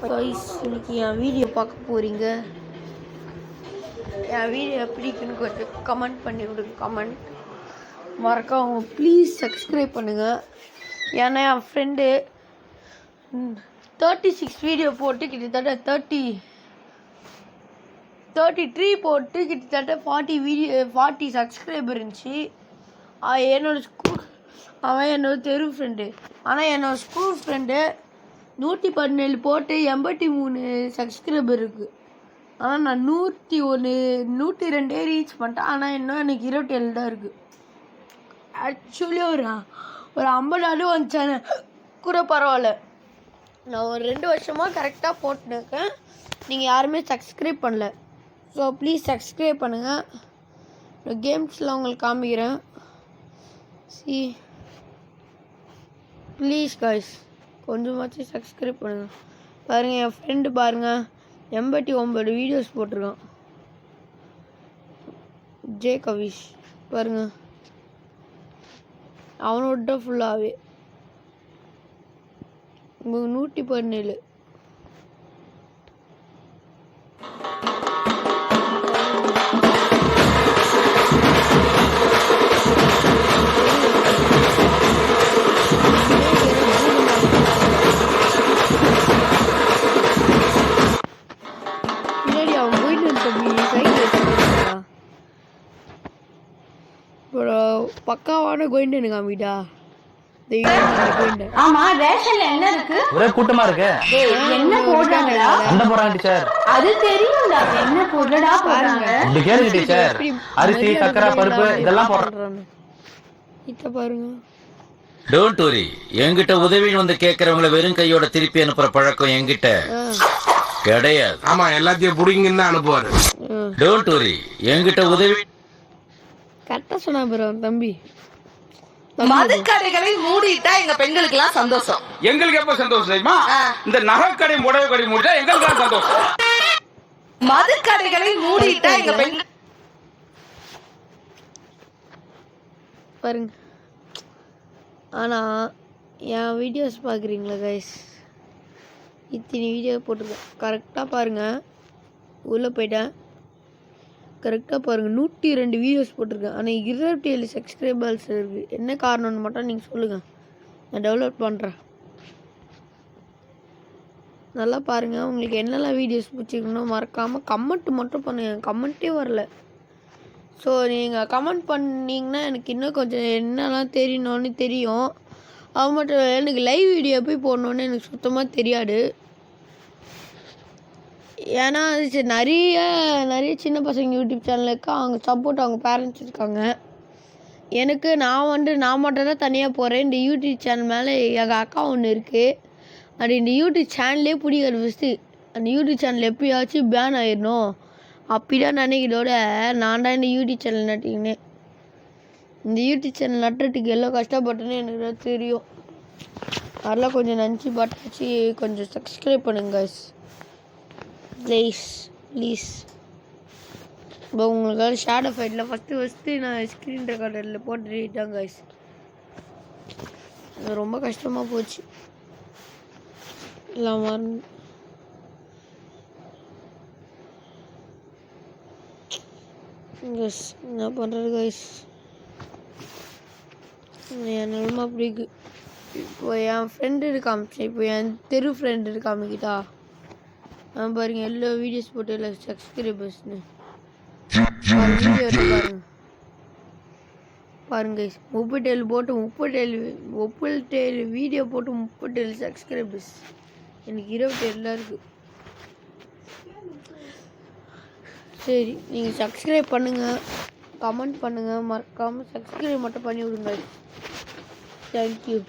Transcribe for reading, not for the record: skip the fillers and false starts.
Guys, இன்னைக்கு என் video பார்க்க போகிறீங்க. என் வீடியோ எப்படி இருக்குன்னு கொஞ்சம் கமெண்ட் பண்ணி விடுங்க. கமெண்ட் மறக்காம ப்ளீஸ் சப்ஸ்கிரைப் பண்ணுங்கள். ஏன்னா என் ஃப்ரெண்டு 36 வீடியோ போட்டு கிட்டத்தட்ட 33 போட்டு கிட்டத்தட்ட 40 சப்ஸ்கிரைபர் இருந்துச்சு. அவன் என்னோட தெரு ஃப்ரெண்டு. ஆனால் என்னோட ஸ்கூல் ஃப்ரெண்டு 117 போட்டு 83 சப்ஸ்கிரைபர் இருக்குது. ஆனால் நான் 102 ரீச் பண்ணிட்டேன். ஆனால் இன்னும் எனக்கு 27 தான் இருக்குது. ஆக்சுவலி ஒரு 50 நாள் வந்துச்சானு கூட பரவாயில்ல. நான் ஒரு 2 வருஷமாக கரெக்டாக போட்டுருக்கேன். நீங்கள் யாருமே சப்ஸ்கிரைப் பண்ணல. ஸோ ப்ளீஸ் சப்ஸ்கிரைப் பண்ணுங்கள். கேம்ஸில் உங்களுக்கு காமிக்கிறேன். ப்ளீஸ் காய்ஸ், கொஞ்சமாச்சும் சப்ஸ்கிரைப் பண்ணுங்கள். பாருங்கள், என் ஃப்ரெண்டு பாருங்கள் 89 வீடியோஸ் போட்டிருக்கான். ஜே கவிஷ் பாருங்கள், அவனோட ஃபுல்லாகவே 117. பக்காவான கோயிண்டு காமிடா. ஆமா, ரேஷன்ல என்ன இருக்கு? ஒரே கூட்டமா இருக்கு. என்ன போடுறாங்கடா? என்ன போறாங்க டீச்சர்? அது தெரியும்டா. என்ன போடுறடா போறாங்க? இது கேளுங்க டீச்சர். அரிசி, சக்கரை, பருப்பு இதெல்லாம் போடுறாங்க. இத பாருங்க. Don't worry. என்கிட்ட உதவி வந்து கேக்குறவங்கள வெறும் கையோட திருப்பி அனுப்புற பழக்கம் என்கிட்ட கிடையாது. ஆமா, எல்லாத்தையும் புடிங்கன்னு தான் அனுப்புவாரு. Don't worry. என்கிட்ட உதவி கரெக்டா சொன்னா ப்ரோ தம்பி. மதுக்கடைகளை மூடிட்டா எங்க பெண்களுக்கு எல்லாம் சந்தோஷம். எங்களுக்கு எப்ப சந்தோஷம் தெரியுமா? இந்த நகைக்கடை புடவை கடை மூடிட்டா எங்களுக்கு தான் சந்தோஷம். மதுக்கடைகளை மூடிட்டா எங்க பெண்கள் பாருங்க. ஆனால் என் வீடியோஸ் பார்க்குறீங்களா கைஸ்? இத்தனை வீடியோ போட்டிருக்கேன். கரெக்டாக பாருங்கள். உள்ளே போயிட்டேன். கரெக்டாக பாருங்கள், 102 வீடியோஸ் போட்டிருக்கேன். ஆனால் 27 சப்ஸ்கிரைபர்ஸ் இருக்குது. என்ன காரணம்னு மட்டும் நீங்கள் சொல்லுங்கள், நான் டெவலப் பண்ணுறேன். நல்லா பாருங்கள். உங்களுக்கு என்னெல்லாம் வீடியோஸ் பிடிச்சிக்கணும் மறக்காமல் கமெண்ட் மட்டும் பண்ணுங்கள். கமெண்ட்டே வரல. ஸோ நீங்கள் கமெண்ட் பண்ணிங்கன்னா எனக்கு இன்னும் கொஞ்சம் என்னெல்லாம் தெரியணும்னு தெரியும். அது மட்டும் இல்லை, எனக்கு லைவ் வீடியோ போய் போடணுன்னு எனக்கு சுத்தமாக தெரியாது. ஏன்னா நிறைய சின்ன பசங்க யூடியூப் சேனலுக்கு அவங்க சப்போர்ட் அவங்க பேரண்ட்ஸ் இருக்காங்க. எனக்கு நான் மட்டும் தான் தனியாக போகிறேன். இந்த யூடியூப் சேனல் மேலே எங்கள் அக்கா ஒன்று இருக்குது. அது இந்த யூடியூப் சேனல்லே பிடிக்காது. ஃபஸ்ட்டு அந்த யூடியூப் சேனல் எப்படியாச்சும் பேன் ஆயிடணும் அப்படிதான் நினைக்கிறதோட நான் தான் இந்த யூடியூப் சேனல் நட்டிக்கினேன். இந்த யூடியூப் சேனல் நட்டுறதுக்கு எவ்வளோ கஷ்டப்பட்டேன்னு எனக்கு தான் தெரியும். அதெல்லாம் கொஞ்சம் நினச்சி பட்டாச்சு. கொஞ்சம் சப்ஸ்கிரைப் பண்ணுங்க கைஸ், ப்ளீஸ். இப்போ உங்களுக்காக ஷேடோ ஃபைட்டில் ஃபஸ்ட்டு நான் ஸ்க்ரீன் ரெக்கார்டரில் போட்டுட்டாங்க கைஸ். அது ரொம்ப கஷ்டமாக போச்சு. எல்லாம் கைஸ், என்ன பண்ணுறது கைஸ், என் நிலமை அப்படி இருக்கு. இப்போ என் ஃப்ரெண்டு இருக்காமிச்சு. இப்போ என் தெரு ஃப்ரெண்டு இருக்காமிக்கிட்டா பாருங்க, எல்லா வீடியோஸ் போட்டு எல்லா சப்ஸ்கிரைபர்ஸ்னு பாருங்க கைஸ். 37 போட்டு 37 வீடியோ போட்டு 37 சப்ஸ்கிரைபர்ஸ். எனக்கு 27 இருக்குது. சரி, நீங்கள் சப்ஸ்கிரைப் பண்ணுங்கள், கமெண்ட் பண்ணுங்கள். மறக்காமல் சப்ஸ்கிரைப் மட்டும் பண்ணி விடுங்க. தேங்க்யூ.